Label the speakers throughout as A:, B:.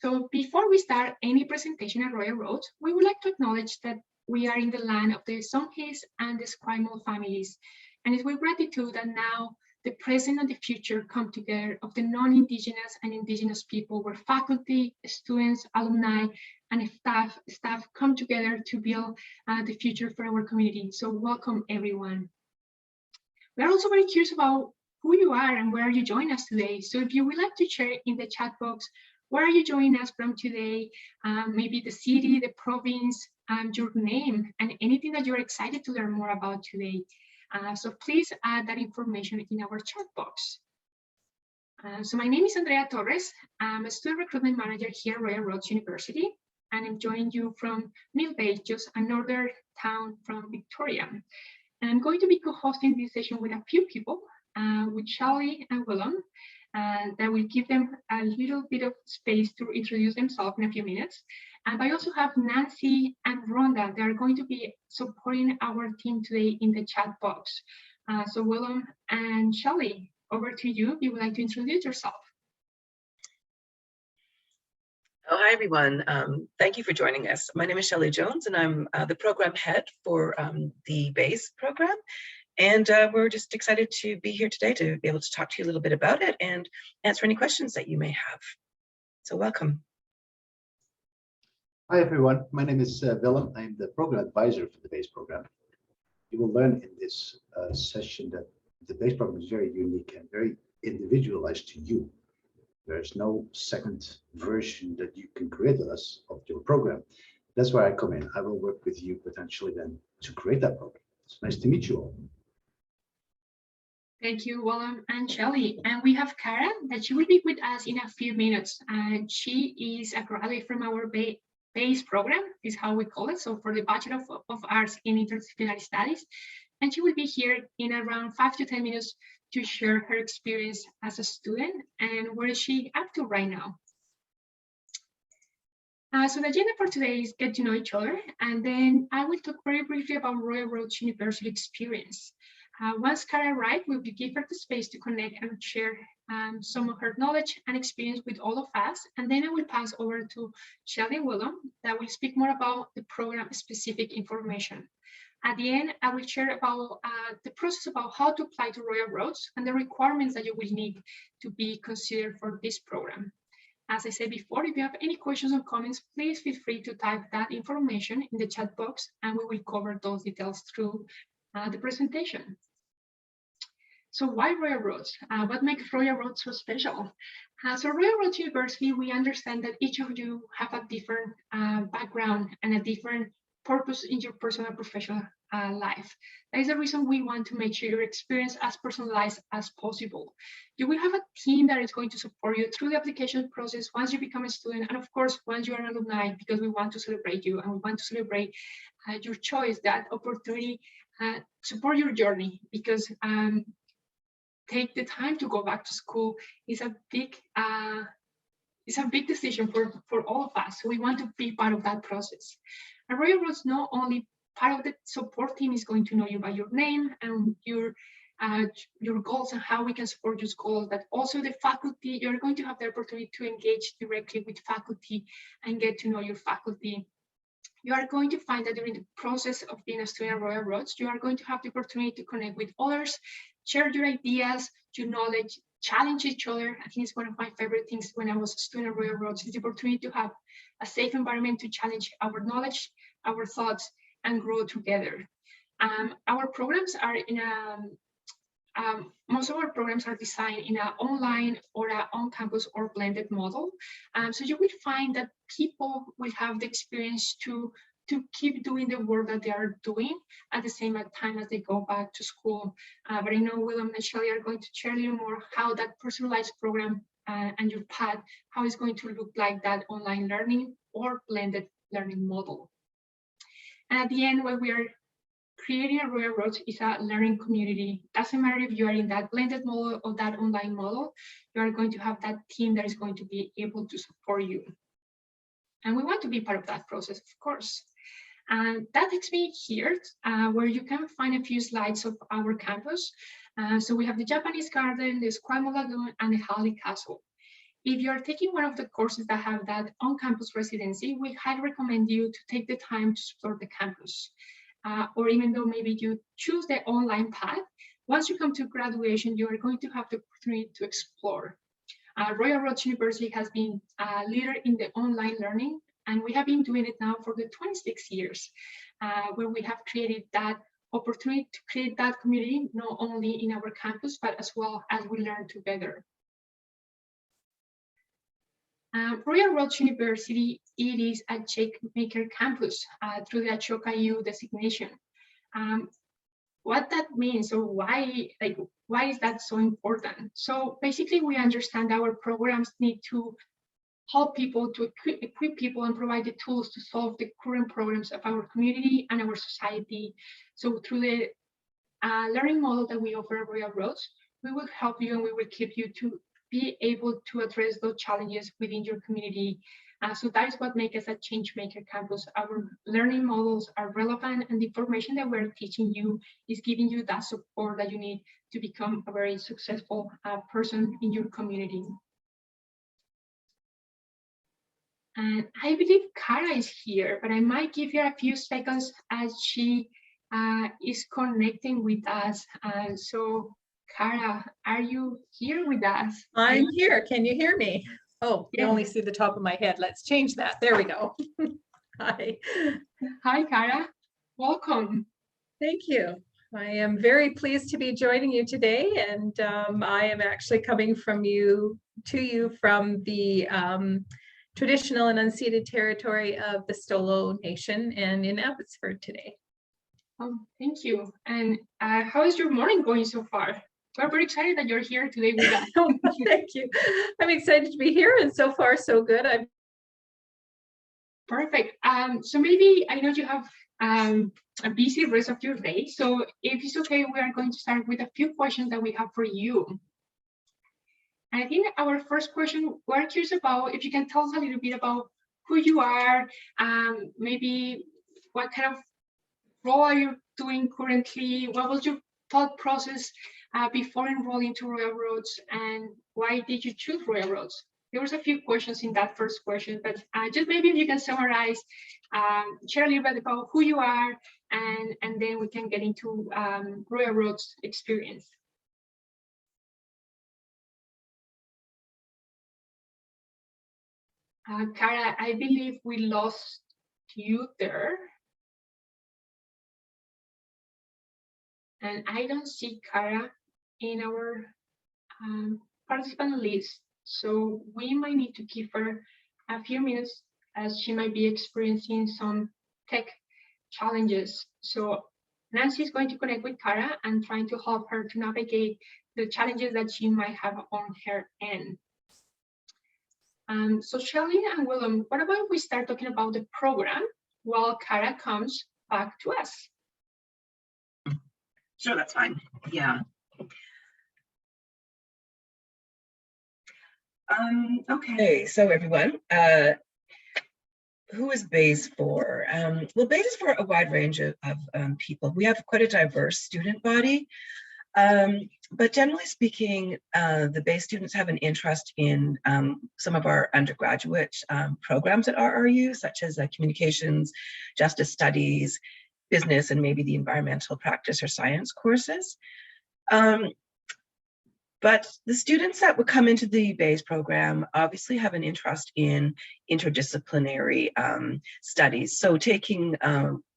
A: So before we start any presentation at Royal Roads, we would like to acknowledge that we are in the land of the Songhees and the Esquimalt families. And it's with gratitude that now the present and the future come together of the non-Indigenous and Indigenous people, where faculty, students, alumni, and staff come together to build the future for our community. So welcome everyone. We are also very curious about who you are and where you join us today. So if you would like to share in the chat box, where are you joining us from today? Maybe the city, the province, your name, and anything that you're excited to learn more about today. So please add that information in our chat box. So my name is Andrea Torres. I'm a student recruitment manager here at Royal Roads University, and I'm joining you from Mill Bay, just another town from Victoria. And I'm going to be co-hosting this session with a few people, with Shelley and Willem, that will give them a little bit of space to introduce themselves in a few minutes. And I also have Nancy and Rhonda. They are going to be supporting our team today in the chat box. So Willem and Shelley, over to you if you would like to introduce yourself.
B: Oh, hi, everyone. Thank you for joining us. My name is Shelley Jones, and I'm the program head for the BAIS program. And we're just excited to be here today to be able to talk to you a little bit about it and answer any questions that you may have. So welcome.
C: Hi, everyone. My name is Willem. I'm the program advisor for the BAIS program. You will learn in this session that the BAIS program is very unique and very individualized to you. There's no second version that you can create with us of your program. That's where I come in. I will work with you potentially then to create that program. It's nice to meet you all.
A: Thank you, Willem and Shelley. And we have Kara, that she will be with us in a few minutes. And she is a graduate from our BAIS program, is how we call it. So for the Bachelor of Arts in Interdisciplinary Studies. And she will be here in around 5 to 10 minutes to share her experience as a student and where is she up to right now. So the agenda for today is get to know each other, and then I will talk very briefly about Royal Roads University experience. Once Kara arrives, we'll give her the space to connect and share some of her knowledge and experience with all of us. And then I will pass over to Shelley and Willem that will speak more about the program specific information. At the end, I will share about the process about how to apply to Royal Roads and the requirements that you will need to be considered for this program. As I said before, if you have any questions or comments, please feel free to type that information in the chat box and we will cover those details through the presentation. So why Royal Roads? What makes Royal Roads so special? So Royal Roads University, we understand that each of you have a different background and a different purpose in your personal and professional life. That is the reason we want to make sure your experience as personalized as possible. You will have a team that is going to support you through the application process once you become a student, and of course, once you are an alumni, because we want to celebrate you and we want to celebrate your choice, that opportunity, support your journey, because take the time to go back to school is a big decision for all of us. So we want to be part of that process. And Royal Roads, not only part of the support team is going to know you by your name and your goals and how we can support your goals, but also the faculty, you're going to have the opportunity to engage directly with faculty and get to know your faculty. You are going to find that during the process of being a student at Royal Roads, you are going to have the opportunity to connect with others, share your ideas, your knowledge, challenge each other. I think it's one of my favorite things when I was a student at Royal Roads, is the opportunity to have a safe environment to challenge our knowledge, our thoughts, and grow together. Our programs are in most of our programs are designed in an online or an on-campus or blended model. So you will find that people will have the experience to keep doing the work that they are doing at the same time as they go back to school. But I know Willem and Shelley are going to share a little more how that personalized program and your path, how it's going to look like that online learning or blended learning model. And at the end, what we are creating at Royal Roads is a learning community. Doesn't matter if you are in that blended model or that online model, you are going to have that team that is going to be able to support you. And we want to be part of that process, of course. And that takes me here, where you can find a few slides of our campus. So we have the Japanese Garden, the Esquimalt Lagoon, and the Halley Castle. if you're taking one of the courses that have that on-campus residency, we highly recommend you to take the time to explore the campus. Or even though maybe you choose the online path, once you come to graduation, you are going to have the opportunity to explore. Royal Roads University has been a leader in the online learning, and we have been doing it now for the 26 years, where we have created that opportunity to create that community, not only in our campus, but as well as we learn together. Royal Roads University, it is a changemaker campus through the Ashoka U designation. What that means, or why is that so important? So basically, we understand our programs need to help people, to equip people and provide the tools to solve the current problems of our community and our society. So through the learning model that we offer at Royal Roads, we will help you and we will keep you to be able to address those challenges within your community. So that is what makes us a changemaker campus. Our learning models are relevant, and the information that we're teaching you is giving you that support that you need to become a very successful person in your community. And I believe Kara is here, but I might give her a few seconds as she is connecting with us. So Kara, are you here with us?
D: I'm here. Can you hear me? Oh, you only see the top of my head. Let's change that. There we go. Hi.
A: Hi, Kara. Welcome.
D: Thank you. I am very pleased to be joining you today, and I am actually coming to you from the traditional and unceded territory of the Stolo Nation and in Abbotsford today.
A: Thank you. And how is your morning going so far? We're very excited that you're here today with us.
D: Thank you. I'm excited to be here, and so far so good.
A: Perfect. So maybe I know you have a busy rest of your day. So if it's okay, we are going to start with a few questions that we have for you. And I think our first question, we're curious about if you can tell us a little bit about who you are, maybe what kind of role are you doing currently? What was your thought process before enrolling to Royal Roads, and why did you choose Royal Roads? There was a few questions in that first question, but just maybe if you can summarize, share a little bit about who you are, and then we can get into Royal Roads experience. Kara, I believe we lost you there. And I don't see Kara in our participant list. So we might need to give her a few minutes as she might be experiencing some tech challenges. So Nancy is going to connect with Kara and trying to help her to navigate the challenges that she might have on her end. So Shelley and Willem, what about if we start talking about the program while Kara comes back to us?
B: Sure, that's fine. Yeah. Okay, so everyone, who is BAIS for? Well, BAIS is for a wide range of people. We have quite a diverse student body, but generally speaking, the BAIS students have an interest in some of our undergraduate programs at RRU, such as communications, justice studies, business, and maybe the environmental practice or science courses. But the students that would come into the BAIS program obviously have an interest in interdisciplinary studies. So taking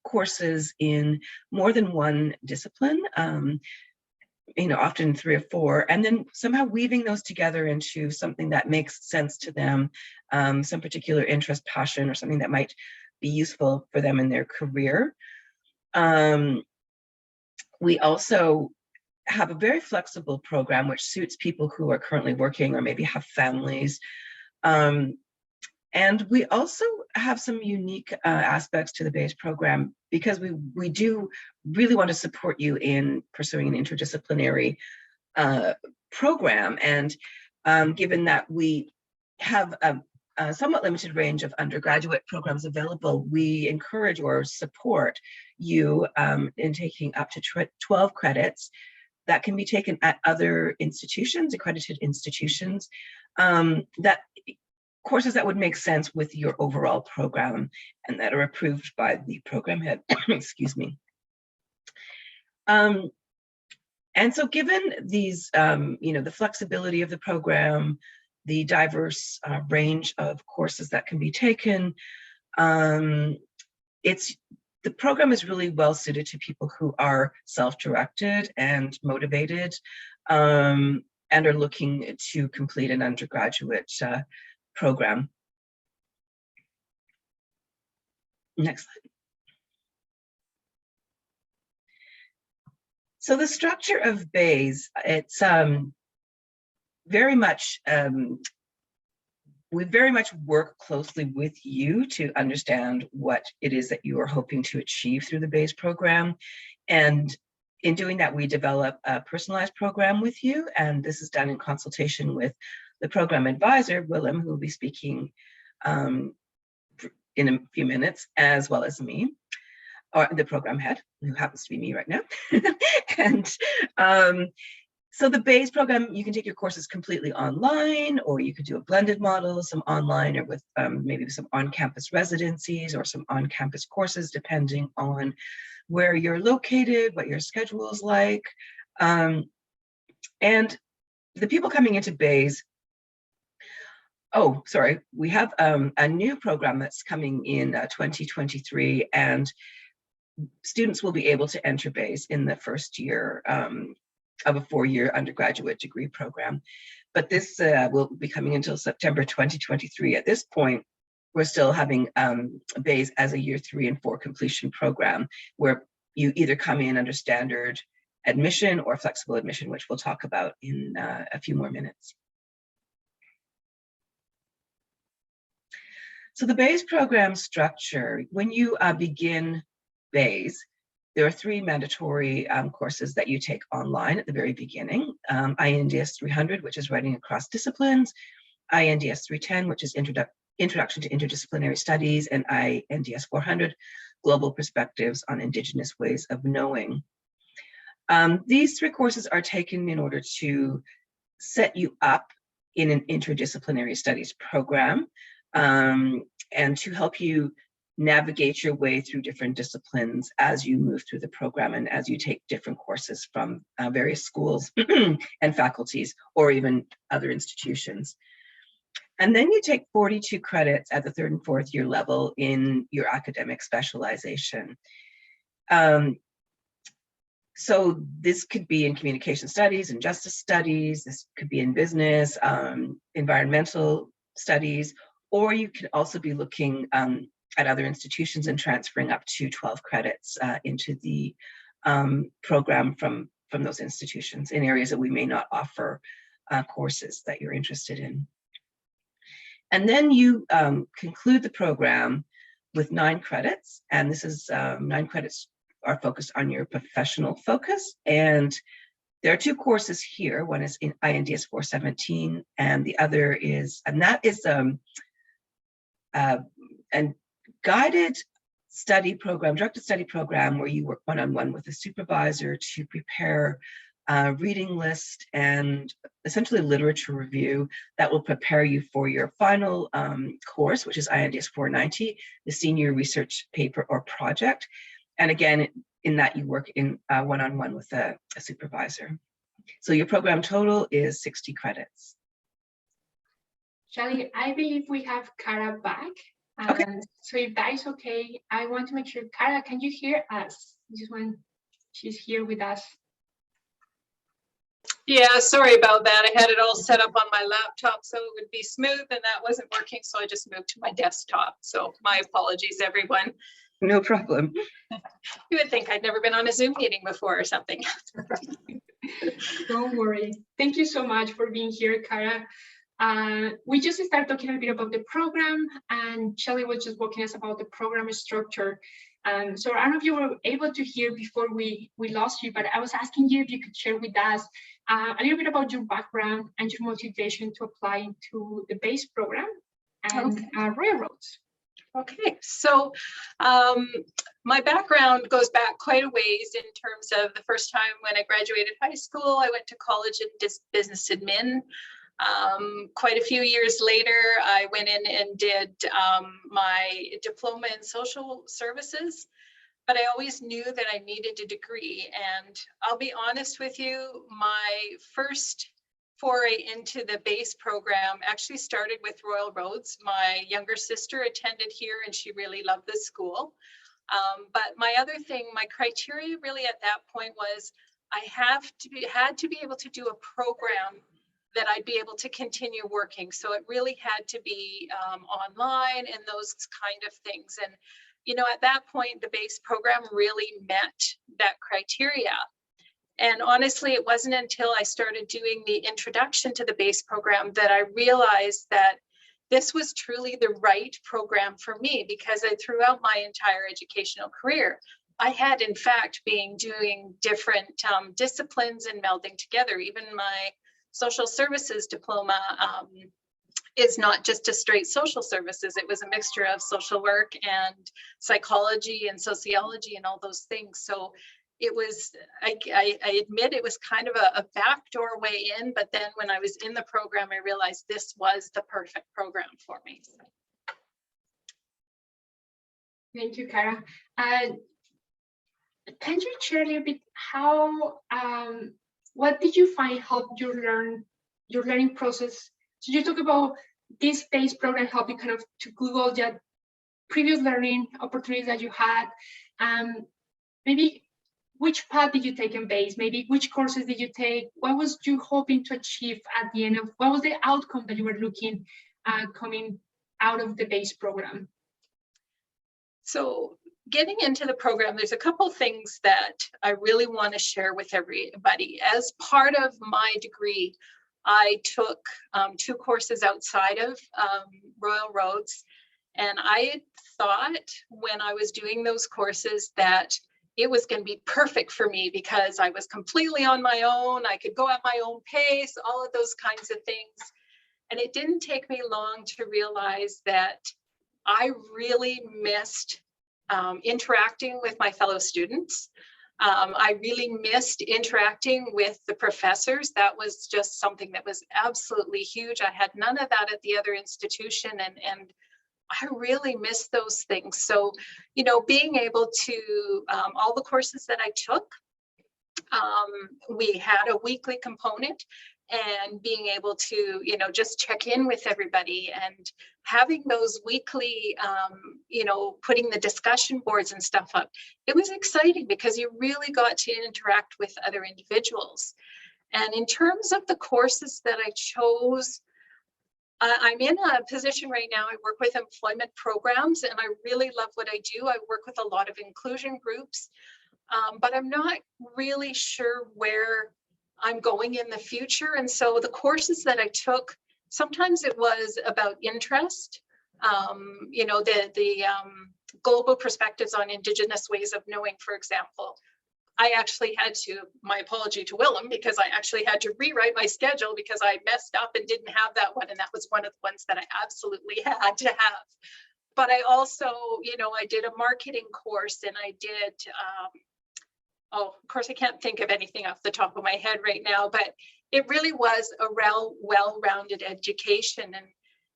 B: courses in more than one discipline, often 3 or 4, and then somehow weaving those together into something that makes sense to them, some particular interest, passion, or something that might be useful for them in their career. We also have a very flexible program which suits people who are currently working or maybe have families. And we also have some unique aspects to the BAIS program because we do really want to support you in pursuing an interdisciplinary program. And given that we have a somewhat limited range of undergraduate programs available, we encourage or support you in taking up to 12 credits that can be taken at other institutions, accredited institutions, that courses that would make sense with your overall program and that are approved by the program head, excuse me. And so given these, the flexibility of the program, the diverse range of courses that can be taken, the program is really well suited to people who are self-directed and motivated, and are looking to complete an undergraduate program. Next slide. So the structure of BAIS, it's very much, we very much work closely with you to understand what it is that you are hoping to achieve through the BAIS program. And in doing that, we develop a personalized program with you. And this is done in consultation with the program advisor, Willem, who will be speaking in a few minutes, as well as me, or the program head, who happens to be me right now. And so the BAIS program, you can take your courses completely online, or you could do a blended model, some online, or with maybe some on-campus residencies or some on-campus courses, depending on where you're located, what your schedule is like. And the people coming into BAIS, oh, sorry, we have a new program that's coming in 2023, and students will be able to enter BAIS in the first year of a 4-year undergraduate degree program. But this will be coming until September 2023. At this point, we're still having BAIS as a year 3 and 4 completion program, where you either come in under standard admission or flexible admission, which we'll talk about in a few more minutes. So the BAIS program structure, when you begin BAIS, there are 3 mandatory courses that you take online at the very beginning. INDS 300, which is writing across disciplines, INDS 310, which is Introduction to Interdisciplinary Studies, and INDS 400, Global Perspectives on Indigenous Ways of Knowing. These 3 courses are taken in order to set you up in an interdisciplinary studies program, and to help you navigate your way through different disciplines as you move through the program and as you take different courses from various schools and faculties, or even other institutions. And then you take 42 credits at the 3rd and 4th year level in your academic specialization. So this could be in communication studies and justice studies, this could be in business, environmental studies, or you can also be looking at other institutions and transferring up to 12 credits into the program from those institutions in areas that we may not offer courses that you're interested in. And then you conclude the program with 9 credits, and this is 9 credits are focused on your professional focus. And there are 2 courses here. One is in INDS 417, and the other is, and that is a guided study program, directed study program, where you work one-on-one with a supervisor to prepare a reading list and essentially literature review that will prepare you for your final course, which is INDS 490, the senior research paper or project. And again, in that you work in one-on-one with a supervisor. So your program total is 60 credits.
A: Shelley, I believe we have Kara back.
B: Okay.
A: So if that is okay, I want to make sure, Kara, can you hear us? Just when she's here with us.
E: Yeah, sorry about that. I had it all set up on my laptop so it would be smooth, and that wasn't working, so I just moved to my desktop. So my apologies, everyone.
B: No problem.
E: You would think I'd never been on a Zoom meeting before or something.
A: Don't worry. Thank you so much for being here, Kara. We just started talking a bit about the program, and Shelley was just walking us about the program structure. So I don't know if you were able to hear before we lost you, but I was asking you if you could share with us a little bit about your background and your motivation to apply to the BAIS program and
D: Okay.
A: Royal Roads.
E: Okay, so my background goes back quite a ways in terms of the first time when I graduated high school. I went to college in business admin. Quite a few years later, I went in and did my diploma in social services, but I always knew that I needed a degree. And I'll be honest with you, my first foray into the BAIS program actually started with Royal Roads. My younger sister attended here and she really loved the school. But my other thing, my criteria really at that point was I had to be able to do a program that I'd be able to continue working. So it really had to be online and those kind of things. And, you know, at that point, the BAIS program really met that criteria. And honestly, it wasn't until I started doing the introduction to the BAIS program that I realized that this was truly the right program for me, because throughout my entire educational career, I had in fact been doing different disciplines and melding together. Even my social services diploma is not just a straight social services. It was a mixture of social work and psychology and sociology and all those things. So it was, I admit it was kind of a backdoor way in, but then when I was in the program, I realized this was the perfect program for me.
A: Thank you, Kara. Can you share a little bit how, what did you find helped you learn your learning process? So you talk about this BAIS program helped you kind of to Google the previous learning opportunities that you had. Maybe which path did you take in BAIS? Maybe which courses did you take? What was you hoping to achieve at the end of, what was the outcome that you were looking coming out of the BAIS program?
E: So getting into the program, there's a couple things that I really want to share with everybody. As part of my degree, I took 2 courses outside of Royal Roads, and I thought when I was doing those courses that it was going to be perfect for me because I was completely on my own. I could go at my own pace, all of those kinds of things. And it didn't take me long to realize that I really missed interacting with my fellow students. I really missed interacting with the professors. That was just something that was absolutely huge. I had none of that at the other institution, and I really missed those things. So, you know, being able to, all the courses that I took, we had a weekly component, and being able to, you know, just check in with everybody and having those weekly, you know, putting the discussion boards and stuff up. It was exciting because you really got to interact with other individuals. And in terms of the courses that I chose, I'm in a position right now, I work with employment programs and I really love what I do. I work with a lot of inclusion groups, but I'm not really sure where I'm going in the future. And so the courses that I took, sometimes it was about interest, you know, the global perspectives on Indigenous ways of knowing, for example. I actually had to, my apology to Willem, because I actually had to rewrite my schedule because I messed up and didn't have that one. And that was one of the ones that I absolutely had to have. But I also, you know, I did a marketing course and I did, oh, of course, I can't think of anything off the top of my head right now, but it really was a well-rounded education. And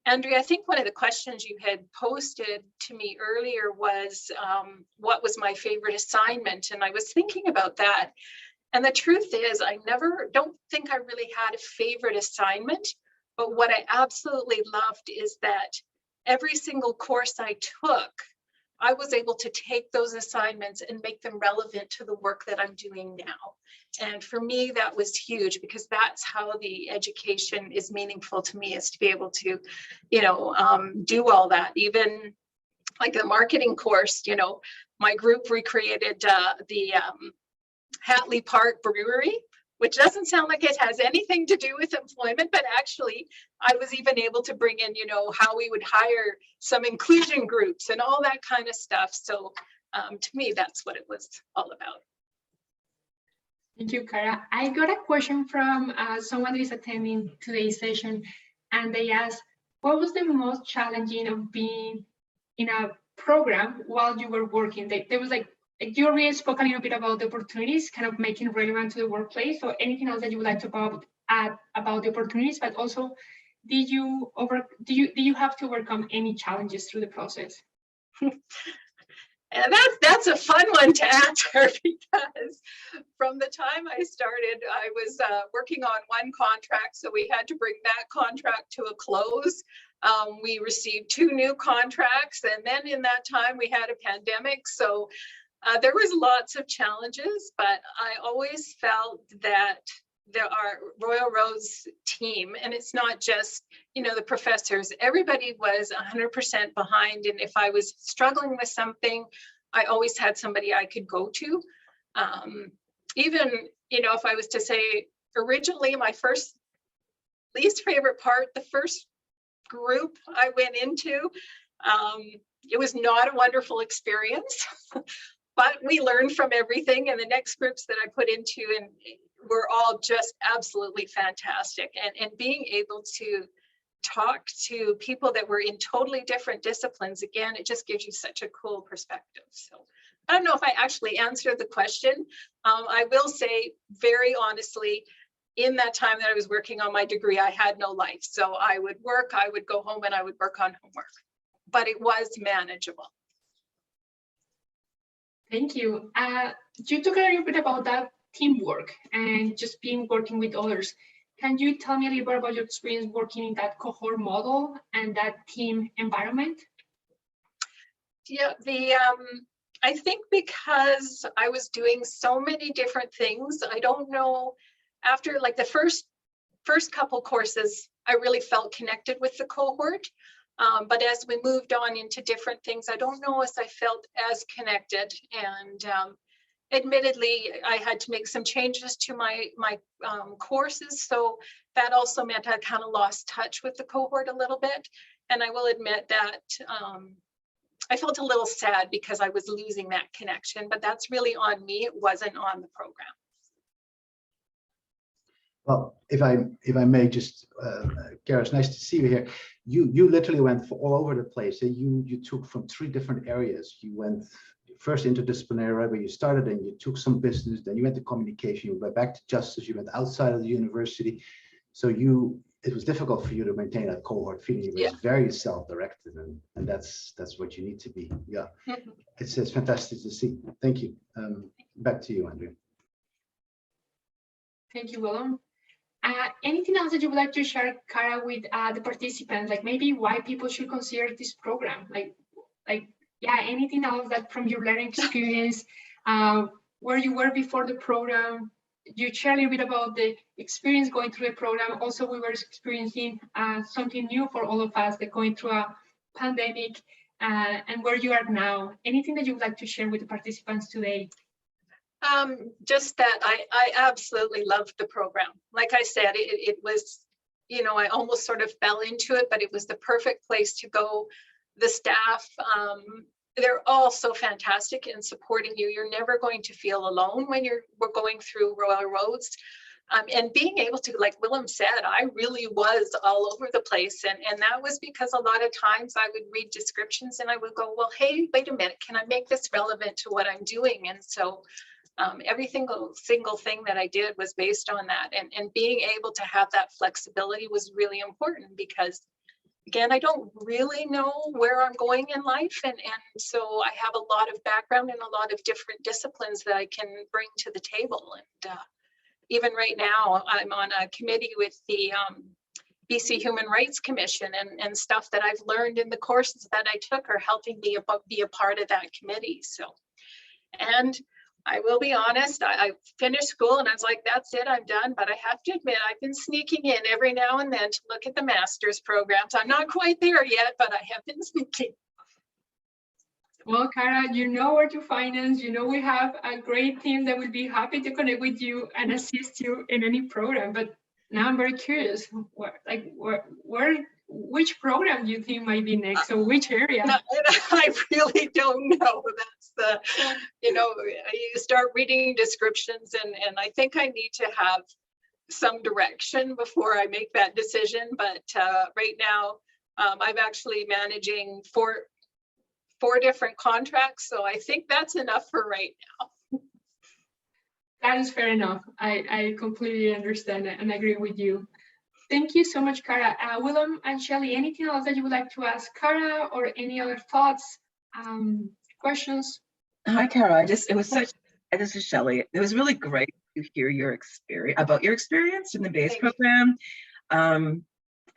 E: Andrea, I think one of the questions you had posted to me earlier was, what was my favorite assignment? And I was thinking about that. And the truth is, I don't think I really had a favorite assignment, but what I absolutely loved is that every single course I took, I was able to take those assignments and make them relevant to the work that I'm doing now. And for me, that was huge because that's how the education is meaningful to me, is to be able to, you know, do all that. Even like the marketing course, you know, my group recreated the Hatley Park Brewery, which doesn't sound like it has anything to do with employment, but actually I was even able to bring in, you know, how we would hire some inclusion groups and all that kind of stuff. So to me, that's what it was all about.
A: Thank you, Kara. I got a question from someone that is attending today's session, and they asked, what was the most challenging of being in a program while you were working? There was like you already spoke a little bit about the opportunities, kind of making relevant to the workplace. So anything else that you would like to add about the opportunities, but also did you have to overcome any challenges through the process?
E: And that's a fun one to answer, because from the time I started, I was working on one contract, so we had to bring that contract to a close. We received 2 new contracts, and then in that time we had a pandemic, so there was lots of challenges, but I always felt that our Royal Roads team, and it's not just, the professors, everybody was 100% behind. And if I was struggling with something, I always had somebody I could go to. Even, if I was to say, originally my first least favorite part, the first group I went into, it was not a wonderful experience, but we learned from everything. And the next groups that I put into, and were all just absolutely fantastic. And being able to talk to people that were in totally different disciplines, again, it just gives you such a cool perspective. So I don't know if I actually answered the question. I will say very honestly, in that time that I was working on my degree, I had no life. So I would work, I would go home, and I would work on homework, but it was manageable.
A: Thank you. You talked a little bit about that teamwork and just working with others. Can you tell me a little bit about your experience working in that cohort model and that team environment?
E: Yeah, I think because I was doing so many different things, I don't know, after like the first couple courses, I really felt connected with the cohort. But as we moved on into different things, I don't know if I felt as connected. And admittedly, I had to make some changes to my courses. So that also meant I kind of lost touch with the cohort a little bit. And I will admit that I felt a little sad because I was losing that connection, but that's really on me. It wasn't on the program.
C: Well, if I may just, Kara, it's nice to see you here. You literally went all over the place. So you took from 3 different areas. You went first interdisciplinary, right, where you started, and you took some business. Then you went to communication. You went back to justice. You went outside of the university. So it was difficult for you to maintain that cohort feeling. It was very self-directed, and that's what you need to be. Yeah, it's fantastic to see. Thank you. Back to you, Andrea.
A: Thank you, Willem. Anything else that you would like to share, Kara, with the participants, like maybe why people should consider this program? Anything else that from your learning experience, where you were before the program? You share a little bit about the experience going through the program. Also, we were experiencing something new for all of us, like going through a pandemic, and where you are now. Anything that you would like to share with the participants today?
E: Just that I absolutely loved the program. Like I said, it was, I almost sort of fell into it, but it was the perfect place to go. The staff, they're all so fantastic in supporting you. You're never going to feel alone when we're going through Royal Roads. And being able to, like Willem said, I really was all over the place. And that was because a lot of times I would read descriptions and I would go, well, hey, wait a minute, can I make this relevant to what I'm doing? And so every single thing that I did was based on that. And being able to have that flexibility was really important because, again, I don't really know where I'm going in life. And so I have a lot of background in a lot of different disciplines that I can bring to the table. And even right now, I'm on a committee with the BC Human Rights Commission, and stuff that I've learned in the courses that I took are helping me be a part of that committee. So, and I will be honest, I finished school and I was like, that's it, I'm done. But I have to admit, I've been sneaking in every now and then to look at the master's programs. I'm not quite there yet, but I have been sneaking.
A: Well, Kara, you know where to find us. You know we have a great team that will be happy to connect with you and assist you in any program. But now I'm very curious, which program do you think might be next, or which area?
E: I really don't know. That's you start reading descriptions, and I think I need to have some direction before I make that decision. But right now, I'm actually managing 4 different contracts. So I think that's enough for right now.
A: That is fair enough. I completely understand and agree with you. Thank you so much, Kara. Willem and Shelley, anything else that you would like to ask Kara, or any other thoughts, questions?
B: Hi, Kara. This is Shelley. It was really great to hear your experience in the BAIS program. And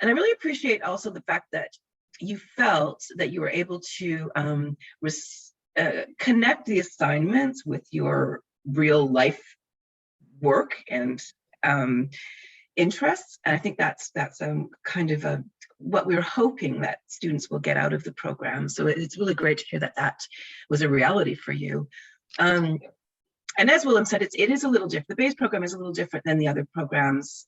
B: I really appreciate also the fact that you felt that you were able to connect the assignments with your real life work and interests. And I think that's kind of what we're hoping that students will get out of the program. So it's really great to hear that that was a reality for you. And as Willem said, it is a little different. The BAIS program is a little different than the other programs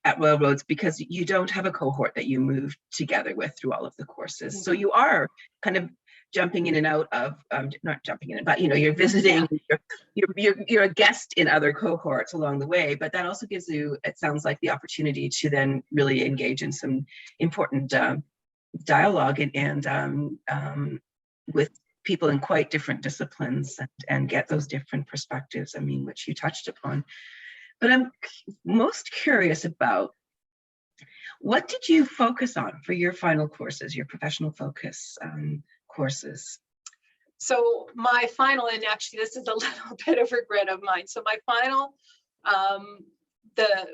B: at Royal Roads, because you don't have a cohort that you move together with through all of the courses. So you are kind of jumping in and out of, not jumping in, but you're visiting, you're a guest in other cohorts along the way, but that also gives you, it sounds like, the opportunity to then really engage in some important dialogue and with people in quite different disciplines and get those different perspectives, which you touched upon. But I'm most curious about, what did you focus on for your final courses, your professional focus courses?
E: So my final, and actually this is a little bit of regret of mine. So my final,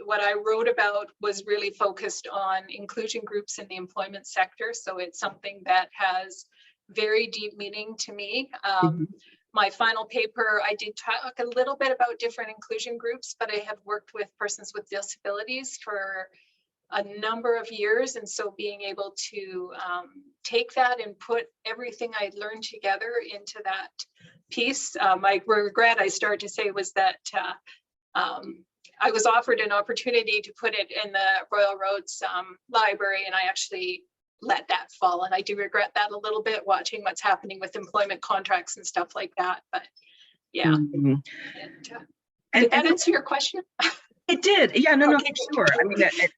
E: what I wrote about was really focused on inclusion groups in the employment sector. So it's something that has very deep meaning to me. My final paper, I did talk a little bit about different inclusion groups, but I have worked with persons with disabilities for a number of years. And so being able to take that and put everything I learned together into that piece, my regret, I started to say, was that I was offered an opportunity to put it in the Royal Roads library, and I actually let that fall. And I do regret that a little bit, watching what's happening with employment contracts and stuff like that. But yeah. Did that answer your question?
B: It did. Yeah, no,
E: Okay.
B: for sure.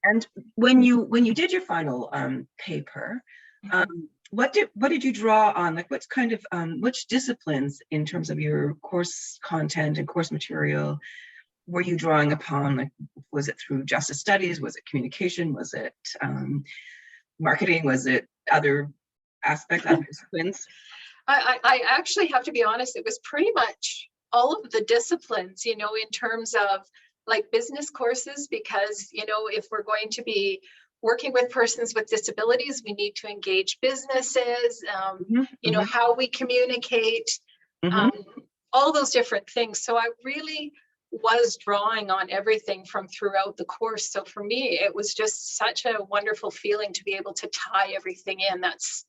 B: And when you did your final paper, what did you draw on? Like, what's kind of which disciplines in terms of your course content and course material were you drawing upon? Like, was it through justice studies? Was it communication? Was it marketing? Was it other aspects, other disciplines?
E: I actually have to be honest, it was pretty much all of the disciplines, in terms of like business courses, because, if we're going to be working with persons with disabilities, we need to engage businesses, how we communicate, all those different things. So I really was drawing on everything from throughout the course. So for me, it was just such a wonderful feeling to be able to tie everything in. That's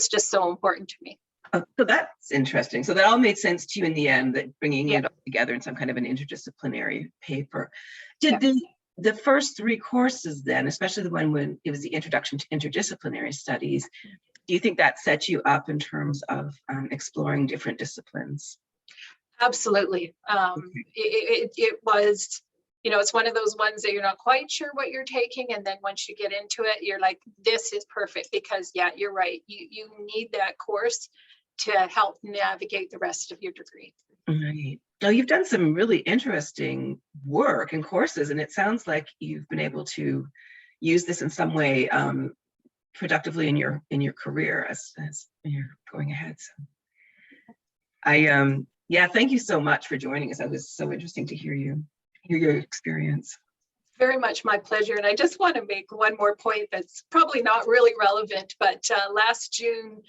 E: just so important to me.
B: So that's interesting. So that all made sense to you in the end, that bringing it all together in some kind of an interdisciplinary paper. Did the first 3 courses then, especially the one when it was the Introduction to Interdisciplinary Studies, do you think that set you up in terms of exploring different disciplines?
E: Absolutely. It was, it's one of those ones that you're not quite sure what you're taking. And then once you get into it, you're like, this is perfect, because you're right. You need that course to help navigate the rest of your degree.
B: Right. Now, you've done some really interesting work and courses, and it sounds like you've been able to use this in some way productively in your career as you're going ahead. So thank you so much for joining us. That was so interesting to hear your experience.
E: Very much my pleasure. And I just want to make one more point that's probably not really relevant, but last June,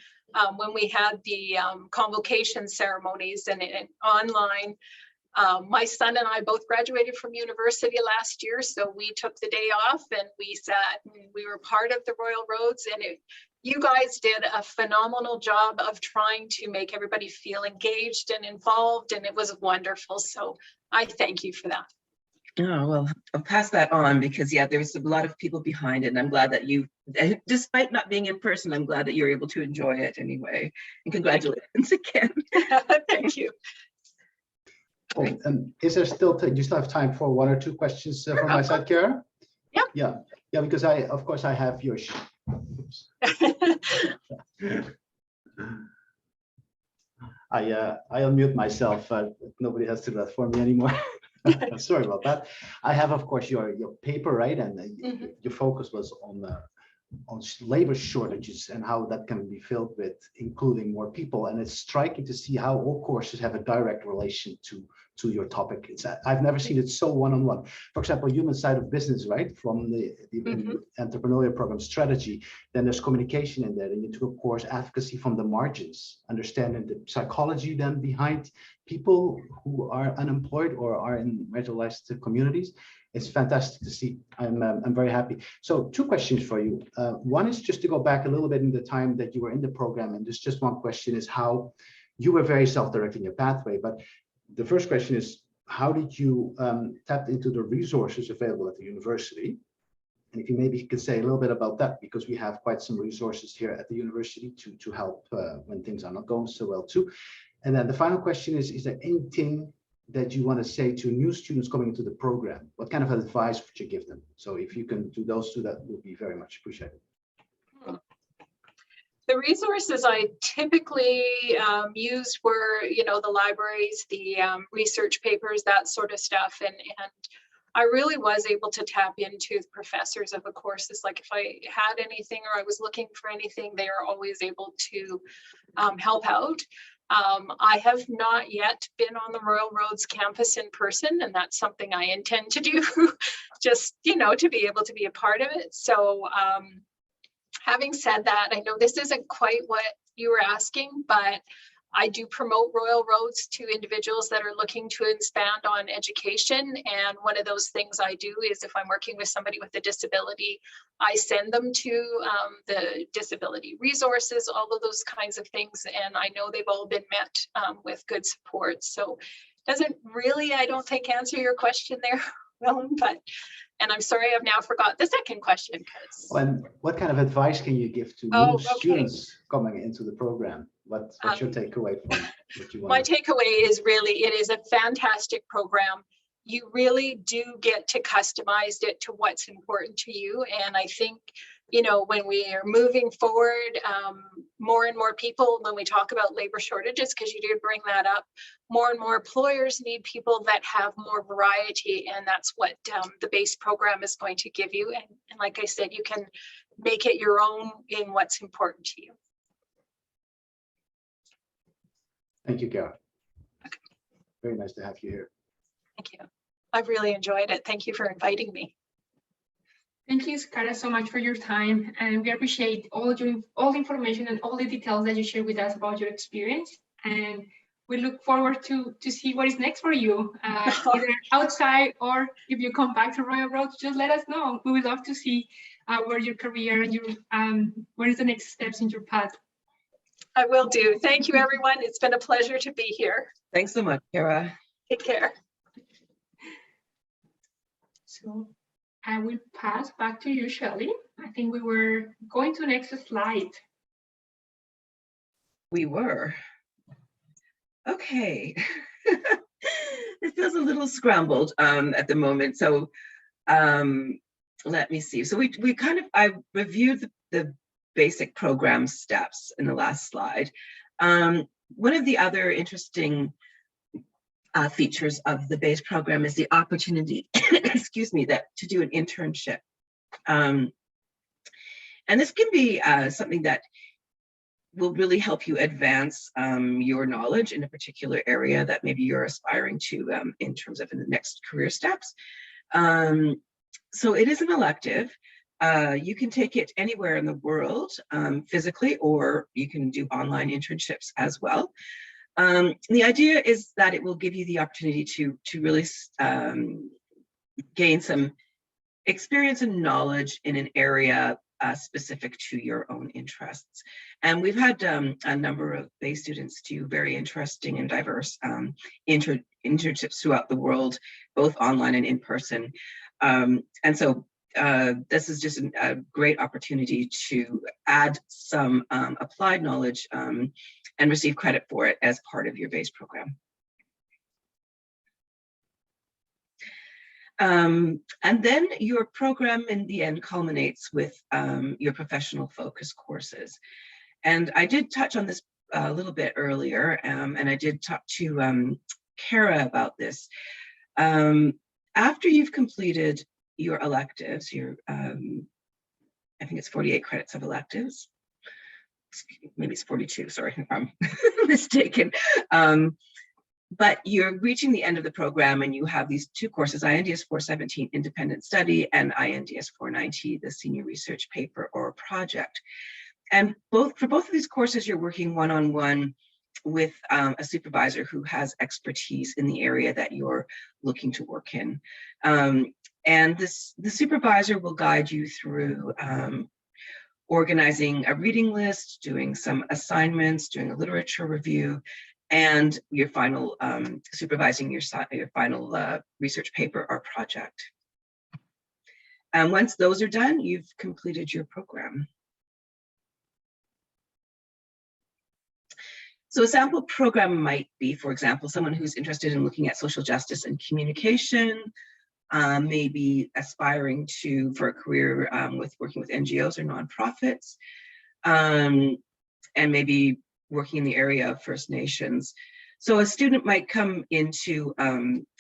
E: when we had the convocation ceremonies and online, my son and I both graduated from university last year. So we took the day off and we sat and we were part of the Royal Roads, and you guys did a phenomenal job of trying to make everybody feel engaged and involved, and it was wonderful. So I thank you for that.
B: Oh, well, I'll pass that on, because there's a lot of people behind it, and I'm glad that you, despite not being in person, I'm glad that you're able to enjoy it anyway. And congratulations again.
E: Thank you.
C: Is there still, do you still have time for 1 or 2 questions from my side, Kara? Yeah, because of course I have your I unmute myself. Nobody has to do that for me anymore. I'm sorry about that. I have, of course, your paper, right? And your focus was on labor shortages and how that can be filled with including more people. And it's striking to see how all courses have a direct relation to your topic. I've never seen it so one-on-one. For example, human side of business, right? From the entrepreneurial program strategy, then there's communication in there. And you took, of course, advocacy from the margins, understanding the psychology then behind people who are unemployed or are in marginalized communities. It's fantastic to see. I'm very happy. So 2 questions for you. One is just to go back a little bit in the time that you were in the program. And there's just one question is how you were very self-directed in your pathway. But the first question is, how did you tap into the resources available at the university? And if you maybe could say a little bit about that, because we have quite some resources here at the university to help when things are not going so well too. And then the final question is there anything that you want to say to new students coming into the program? What kind of advice would you give them? So if you can do those 2, that would be very much appreciated.
E: The resources I typically used were, the libraries, the research papers, that sort of stuff. And I really was able to tap into the professors of the courses. Like if I had anything or I was looking for anything, they are always able to help out. I have not yet been on the Royal Roads campus in person, and that's something I intend to do just, to be able to be a part of it. So having said that, I know this isn't quite what you were asking, but I do promote Royal Roads to individuals that are looking to expand on education. And one of those things I do is if I'm working with somebody with a disability, I send them to the disability resources, all of those kinds of things. And I know they've all been met with good support. So it doesn't really, I don't think, answer your question there, Willem, and I'm sorry, I've now forgot the second question.
C: And what kind of advice can you give to new students coming into the program? What's your takeaway from what you want?
E: My takeaway is really, it is a fantastic program. You really do get to customize it to what's important to you. And I think, when we are moving forward, more and more people, when we talk about labor shortages, because you did bring that up, more and more employers need people that have more variety. And that's what the BAIS program is going to give you. And like I said, you can make it your own in what's important to you.
C: Thank you, Kara. Okay. Very nice to have you here.
E: Thank you. I've really enjoyed it. Thank you for inviting me.
A: Thank you, Kara, so much for your time. And we appreciate all the information and all the details that you shared with us about your experience. And we look forward to see what is next for you, either outside or if you come back to Royal Roads, just let us know. We would love to see where your career and your where is the next steps in your path.
E: I will do. Thank you, everyone. It's been a pleasure to be here.
B: Thanks so much, Kara.
E: Take care.
A: So I will pass back to you, Shelley. I think we were going to the next slide.
B: We were. Okay. It feels a little scrambled at the moment. So let me see. So I reviewed the basic program steps in the last slide. One of the other interesting features of the BAIS program is the opportunity, excuse me, to do an internship. And this can be something that will really help you advance your knowledge in a particular area that maybe you're aspiring to in terms of in the next career steps. So it is an elective. You can take it anywhere in the world physically, or you can do online internships as well. The idea is that it will give you the opportunity to really gain some experience and knowledge in an area specific to your own interests. And we've had a number of BAIS students do very interesting and diverse internships throughout the world, both online and in person. And so this is just a great opportunity to add some applied knowledge and receive credit for it as part of your BAIS program. And then your program in the end culminates with your professional focus courses. And I did touch on this a little bit earlier, and I did talk to Kara about this. After you've completed your electives, I think it's 48 credits of electives. Maybe it's 42, sorry if I'm mistaken. But you're reaching the end of the program and you have these two courses, INDS 417, Independent Study, and INDS 490, the Senior Research Paper or Project. And for both of these courses, you're working one-on-one with a supervisor who has expertise in the area that you're looking to work in. And the supervisor will guide you through organizing a reading list, doing some assignments, doing a literature review, and your final supervising your final research paper or project. And once those are done, you've completed your program. So a sample program might be, for example, someone who's interested in looking at social justice and communication, maybe aspiring for a career with working with NGOs or nonprofits, and maybe working in the area of First Nations. So a student might come into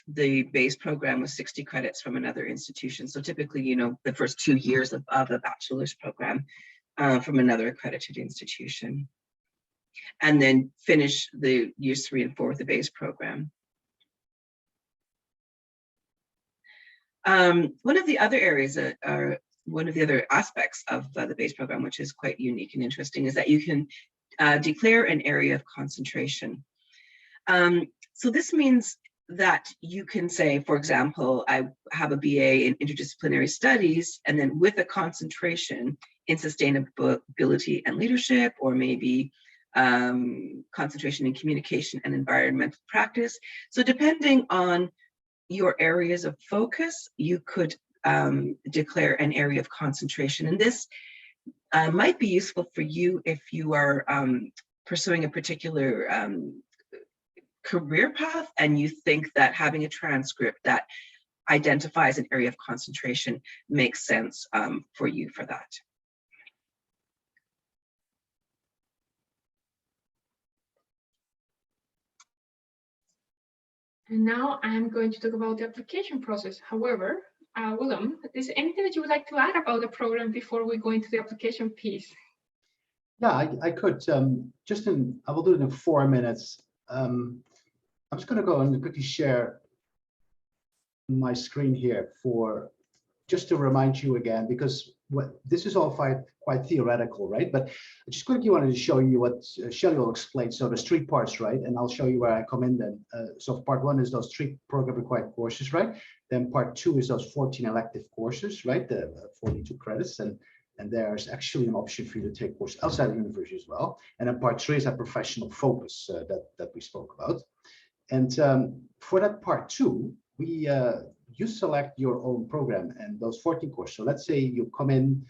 B: the BAIS program with 60 credits from another institution. So typically, you know, the first 2 years of a bachelor's program from another accredited institution, and then finish the years 3 and 4 with the BAIS program. One of the other areas one of the other aspects of the BAIS program, which is quite unique and interesting, is that you can declare an area of concentration. So this means that you can say, for example, I have a BA in Interdisciplinary Studies, and then with a concentration in sustainability and leadership, or maybe concentration in communication and environmental practice. So depending on your areas of focus, you could declare an area of concentration. And this might be useful for you if you are pursuing a particular career path and you think that having a transcript that identifies an area of concentration makes sense for you for that.
A: And now I'm going to talk about the application process. However, Willem, is there anything that you would like to add about the program before we go into the application piece?
C: Yeah, I could. I will do it in 4 minutes. I'm just going to go and quickly share my screen here just to remind you again, because this is all quite theoretical, right? But I just quickly wanted to show you what Shelley will explain. So there's 3 parts, right? And I'll show you where I come in then. So part 1 is those 3 program required courses, right? Then part 2 is those 14 elective courses, right? The 42 credits. And there's actually an option for you to take courses outside the university as well. And then part 3 is that professional focus that we spoke about. And for that part 2, you select your own program and those 14 courses. So let's say you come in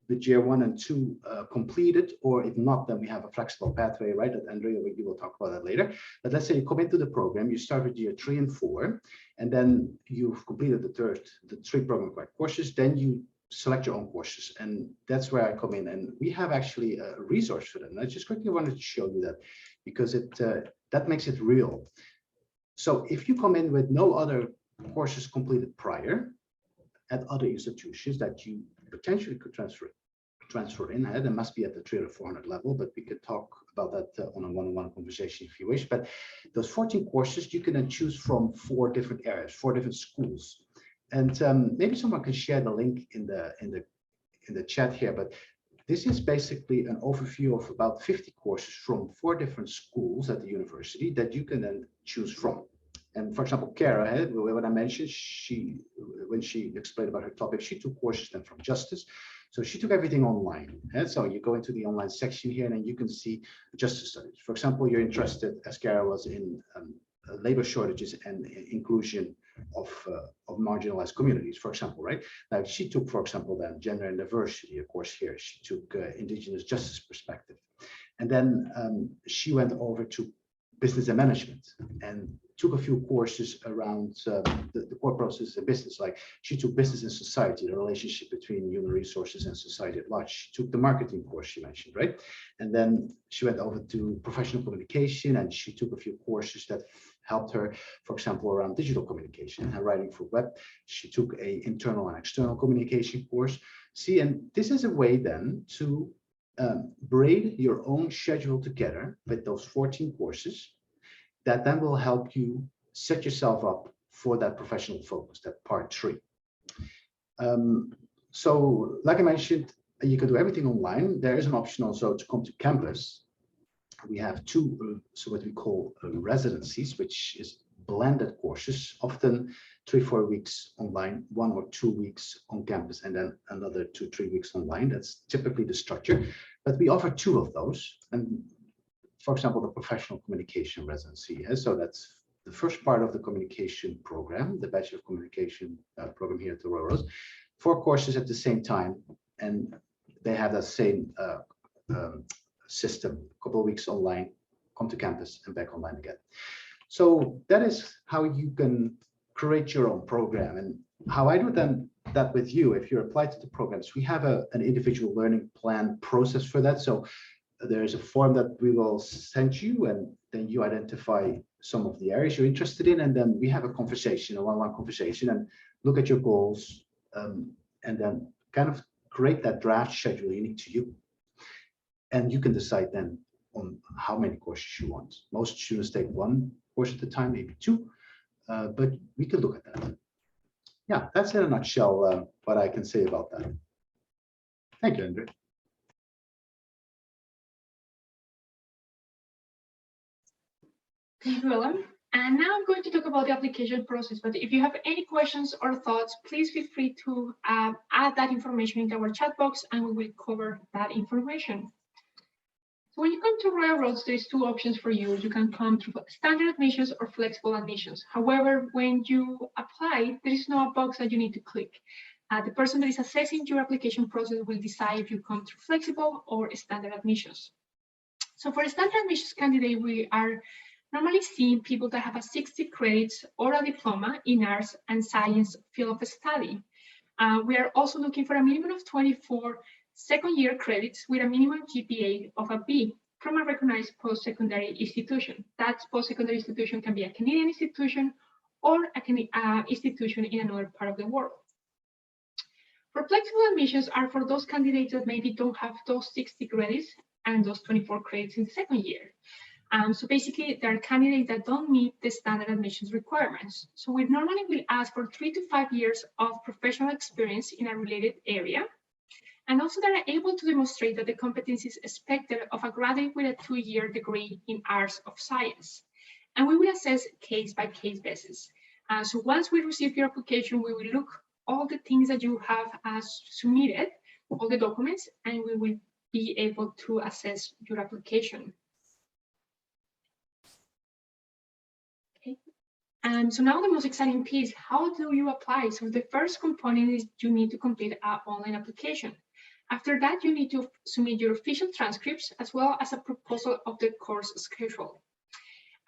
C: with year 1 and 2 completed, or if not, then we have a flexible pathway, right? And Andrea, we will talk about that later. But let's say you come into the program, you start with year 3 and 4, and then you've completed the 3 program required courses, then you select your own courses. And that's where I come in. And we have actually a resource for that. And I just quickly wanted to show you that because that makes it real. So if you come in with no other courses completed prior at other institutions that you potentially could transfer in, there must be at the 300 or 400 level, but we could talk about that on a one-on-one conversation if you wish. But those 14 courses, you can then choose from 4 different areas, 4 different schools. And maybe someone can share the link in the chat here, but this is basically an overview of about 50 courses from 4 different schools at the university that you can then choose from. And for example, Kara, when I mentioned, when she explained about her topic, she took courses then from Justice. So she took everything online. So you go into the online section here and then you can see Justice Studies. For example, you're interested, as Kara was, in labor shortages and inclusion of marginalized communities, for example, right? Now she took, for example, then gender and diversity, of course, here. She took Indigenous justice perspective. And then she went over to business and management, and took a few courses around the core processes of business. Like she took business and society, the relationship between human resources and society at large. She took the marketing course she mentioned, right? And then she went over to professional communication, and she took a few courses that helped her, for example, around digital communication and writing for web. She took a internal and external communication course. See, and this is a way then to braid your own schedule together with those 14 courses that then will help you set yourself up for that professional focus, that part 3. So like I mentioned, you can do everything online. There is an option also to come to campus. We have 2, so what we call residencies, which is blended courses, often 3-4 weeks online, 1 or 2 weeks on campus, and then another 2-3 weeks online. That's typically the structure, but we offer 2 of those. And for example, the professional communication residency. So that's the first part of the communication program, the Bachelor of Communication program here at the Royal Roads. 4 courses at the same time, and they have that same system, a couple of weeks online, come to campus and back online again. So that is how you can create your own program. And how I do then that with you, if you apply to the programs, we have an individual learning plan process for that. So there is a form that we will send you, and then you identify some of the areas you're interested in, and then we have a conversation, a one-on-one conversation, and look at your goals, and then kind of create that draft schedule unique to you. And you can decide then on how many courses you want. Most students take 1 course at a time, maybe 2, but we could look at that. Yeah, that's in a nutshell what I can say about that. Thank you, Andrew.
A: Thank you, Willem. And now I'm going to talk about the application process, but if you have any questions or thoughts, please feel free to add that information into our chat box, and we will cover that information. So when you come to Royal Roads, there's 2 options for you. You can come through standard admissions or flexible admissions. However, when you apply, there is no box that you need to click. The person that is assessing your application process will decide if you come through flexible or standard admissions. So for a standard admissions candidate, we are normally seeing people that have a 60 credits or a diploma in arts and science field of study. We are also looking for a minimum of 24 second-year credits with a minimum GPA of a B from a recognized post-secondary institution. That post-secondary institution can be a Canadian institution or an institution in another part of the world. For flexible admissions are for those candidates that maybe don't have those 60 credits and those 24 credits in the second year. So basically, there are candidates that don't meet the standard admissions requirements. So we normally will ask for 3 to 5 years of professional experience in a related area. And also they are able to demonstrate that the competencies expected of a graduate with a 2-year degree in arts of science. And we will assess case-by-case basis. So once we receive your application, we will look all the things that you have submitted, all the documents, and we will be able to assess your application. Okay. So now the most exciting piece, how do you apply? So the first component is you need to complete an online application. After that, you need to submit your official transcripts as well as a proposal of the course schedule.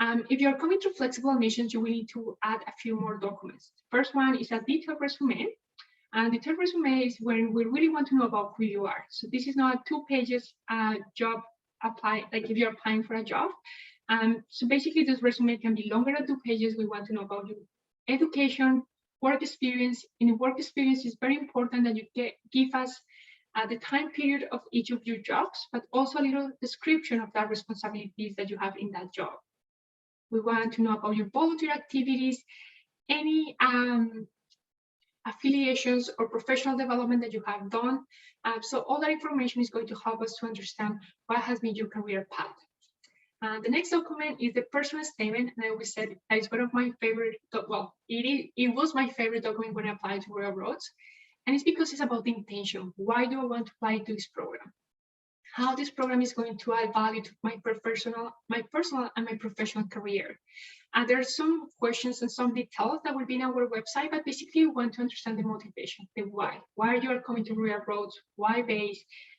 A: If you're coming to flexible admissions, you will need to add a few more documents. First one is a detailed resume. And the detailed resume is when we really want to know about who you are. So this is not 2 pages job apply, like if you're applying for a job. So basically this resume can be longer than 2 pages. We want to know about your education, work experience. In work experience, it's very important that you give us the time period of each of your jobs, but also a little description of that responsibilities that you have in that job. We want to know about your volunteer activities, any affiliations or professional development that you have done. So all that information is going to help us to understand what has been your career path. The next document is the personal statement, and I always said that is one of my favorite, well, it was my favorite document when I applied to Royal Roads. And it's because it's about the intention. Why do I want to apply to this program? How this program is going to add value to my personal and my professional career. There are some questions and some details that will be in our website, but basically we want to understand the motivation, the why. Why you are coming to Royal Roads, why BAIS,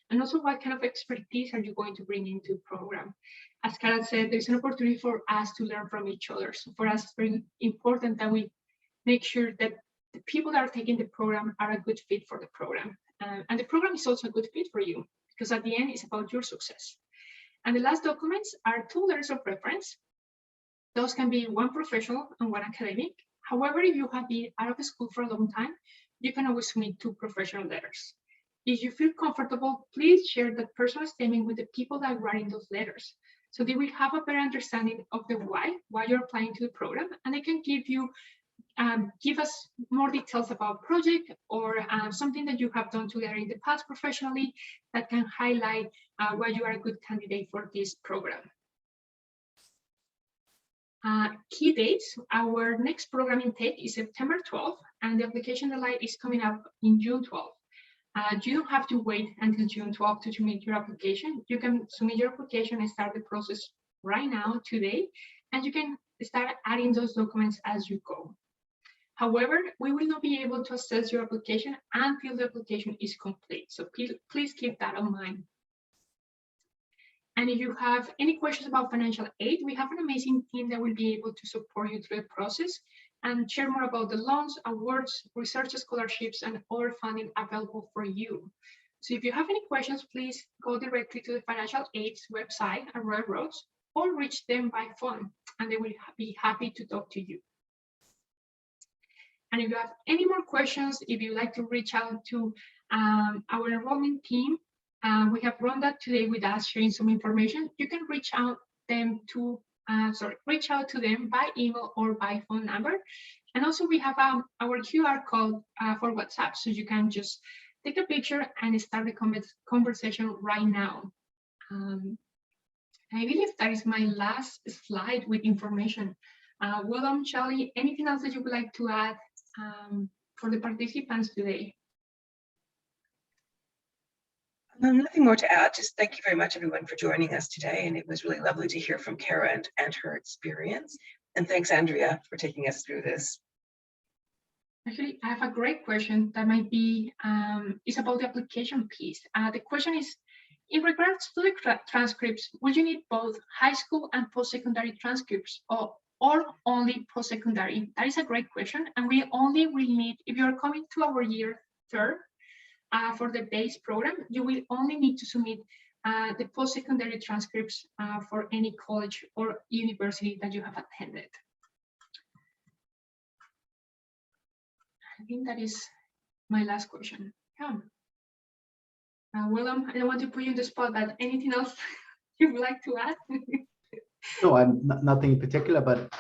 A: and also what kind of expertise are you going to bring into the program. As Kara said, there's an opportunity for us to learn from each other. So for us, it's very important that we make sure that the people that are taking the program are a good fit for the program. And the program is also a good fit for you, because at the end, it's about your success. And the last documents are 2 letters of reference. Those can be one professional and one academic. However, if you have been out of school for a long time, you can always submit 2 professional letters. If you feel comfortable, please share that personal statement with the people that are writing those letters, so they will have a better understanding of the why you're applying to the program, and they can give us more details about project or something that you have done together in the past professionally that can highlight why you are a good candidate for this program. Key dates: our next program intake is September 12th, and the application deadline is coming up in June 12th. You don't have to wait until June 12th to submit your application. You can submit your application and start the process right now, today, and you can start adding those documents as you go. However, we will not be able to assess your application until the application is complete. So please keep that in mind. And if you have any questions about financial aid, we have an amazing team that will be able to support you through the process and share more about the loans, awards, research scholarships, and other funding available for you. So if you have any questions, please go directly to the financial aid's website at Royal Roads, or reach them by phone, and they will be happy to talk to you. And if you have any more questions, if you'd like to reach out to our enrollment team, we have Rhonda today with us sharing some information. You can reach out to them by email or by phone number. And also we have our QR code for WhatsApp, so you can just take a picture and start the conversation right now. I believe that is my last slide with information. Willem, Shelley, anything else that you would like to add for the participants today?
B: Nothing more to add. Just thank you very much, everyone, for joining us today. And it was really lovely to hear from Kara and her experience. And thanks, Andrea, for taking us through this.
A: Actually, I have a great question that might be, is about the application piece. The question is, in regards to the transcripts, will you need both high school and post-secondary transcripts, or only post-secondary? That is a great question. And we only will need, if you're coming to our year 3rd, for the BAIS program, you will only need to submit the post-secondary transcripts for any college or university that you have attended. I think that is my last question. Yeah. Willem, I don't want to put you in the spot, but anything else you would like to add?
C: No, nothing in particular, but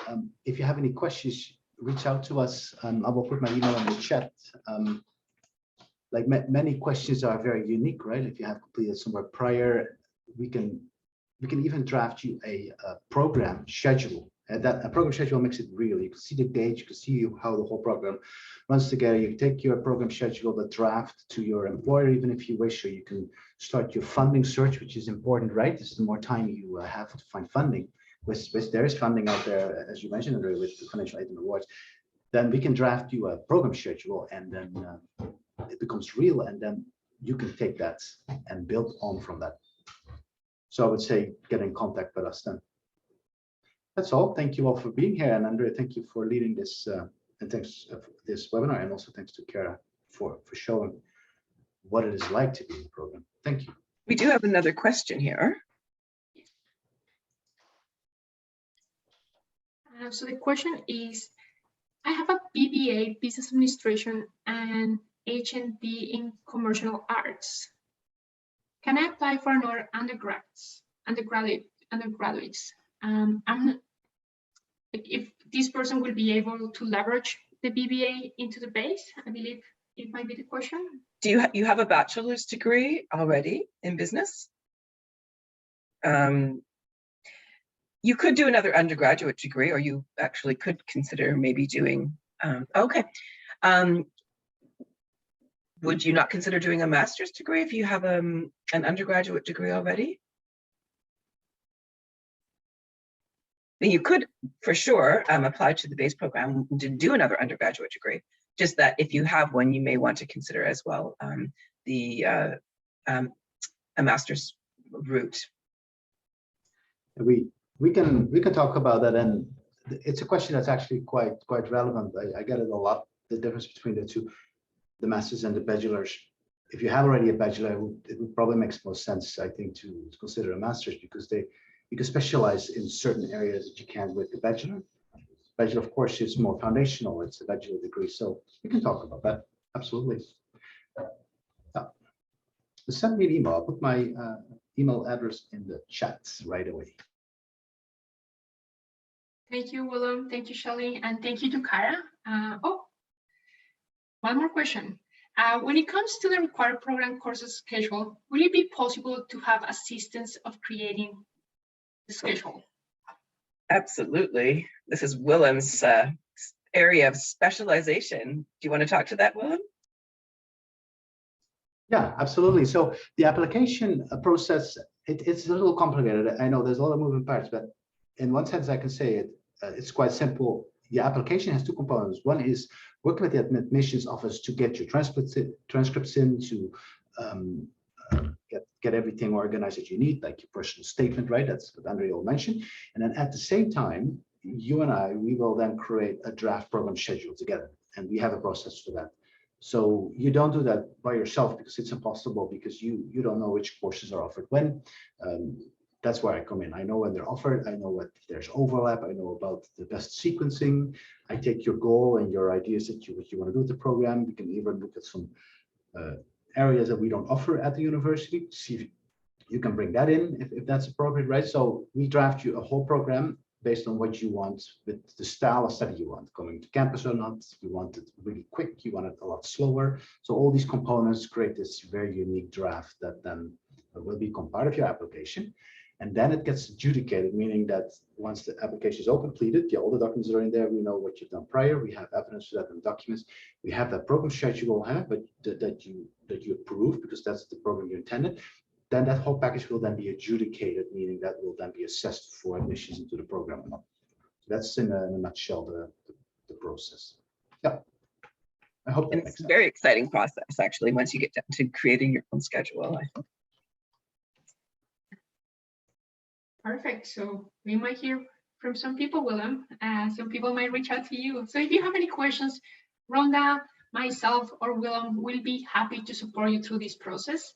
C: if you have any questions, reach out to us. I will put my email in the chat. Like many questions are very unique, right? If you have completed somewhere prior, we can even draft you a program schedule. And that a program schedule makes it real. You can see the dates, you can see how the whole program runs together. You can take your program schedule, the draft to your employer, even if you wish, or you can start your funding search, which is important, right? This is the more time you have to find funding. With there is funding out there, as you mentioned, Andrea, with the financial aid and awards. Then we can draft you a program schedule, and then it becomes real, and then you can take that and build on from that. So I would say get in contact with us then. That's all. Thank you all for being here, and Andrea, thank you for leading this and thanks for this webinar, and also thanks to Kara for showing what it is like to be in the program. Thank you.
B: We do have another question here.
A: So the question is, I have a BBA, Business Administration, and HND in Commercial Arts. Can I apply for another undergraduates? If this person will be able to leverage the BBA into the BAIS, I believe it might be the question.
B: Do you have a bachelor's degree already in business? You could do another undergraduate degree, or you actually could consider maybe doing, okay. Would you not consider doing a master's degree if you have an undergraduate degree already? You could, for sure, apply to the BAIS program to do another undergraduate degree. Just that if you have one, you may want to consider as well the a master's route?
C: We can talk about that, and it's a question that's actually quite relevant. I get it a lot. The difference between the two, the masters and the bachelors. If you have already a bachelor, it would probably makes most sense, I think, to consider a master's, because you can specialize in certain areas that you can with the bachelor. Bachelor, of course, is more foundational. It's a bachelor degree, so we can talk about that. Absolutely. Send me an email. I'll put my email address in the chat right away.
A: Thank you, Willem. Thank you, Shelley, and thank you to Kara. One more question. When it comes to the required program courses schedule, will it be possible to have assistance of creating the schedule?
B: Absolutely. This is Willem's area of specialization. Do you want to talk to that, Willem?
C: Yeah, absolutely. So the application process, it's a little complicated. I know there's a lot of moving parts, but in one sense, I can say it's quite simple. The application has two components. One is working with the admissions office to get your transcripts in, to get everything organized that you need, like your personal statement, right? That's what Andre mentioned. And then at the same time, you and we will then create a draft program schedule together, and we have a process for that. So you don't do that by yourself, because it's impossible, because you don't know which courses are offered when. That's where I come in. I know when they're offered. I know if there's overlap. I know about the best sequencing. I take your goal and your ideas that what you want to do with the program. We can even look at some areas that we don't offer at the university. See if you can bring that in if that's appropriate, right? So we draft you a whole program based on what you want, with the style of study you want, coming to campus or not. You want it really quick. You want it a lot slower. So all these components create this very unique draft that then will become part of your application. And then it gets adjudicated, meaning that once the application is all completed, all the documents are in there, we know what you've done prior, we have evidence for that in documents, we have that program schedule, but that you approve, because that's the program you intended. Then that whole package will then be adjudicated, meaning that will then be assessed for admissions into the program. So that's in a nutshell the process. Yeah, I hope that makes sense.
B: It's a very exciting process, actually, once you get to creating your own schedule, I think.
A: Perfect. So we might hear from some people, Willem. Some people might reach out to you. So if you have any questions, Rhonda, myself, or Willem will be happy to support you through this process.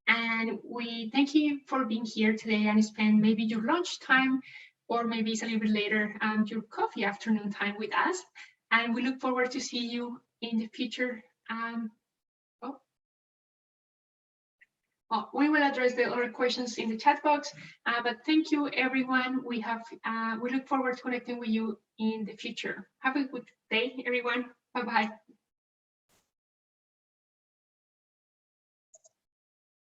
A: And we thank you for being here today and spend maybe your lunch time, or maybe it's a little bit later, your coffee afternoon time with us. And we look forward to see you in the future. We will address the other questions in the chat box, but thank you, everyone. We look forward to connecting with you in the future. Have a good day, everyone. Bye-bye.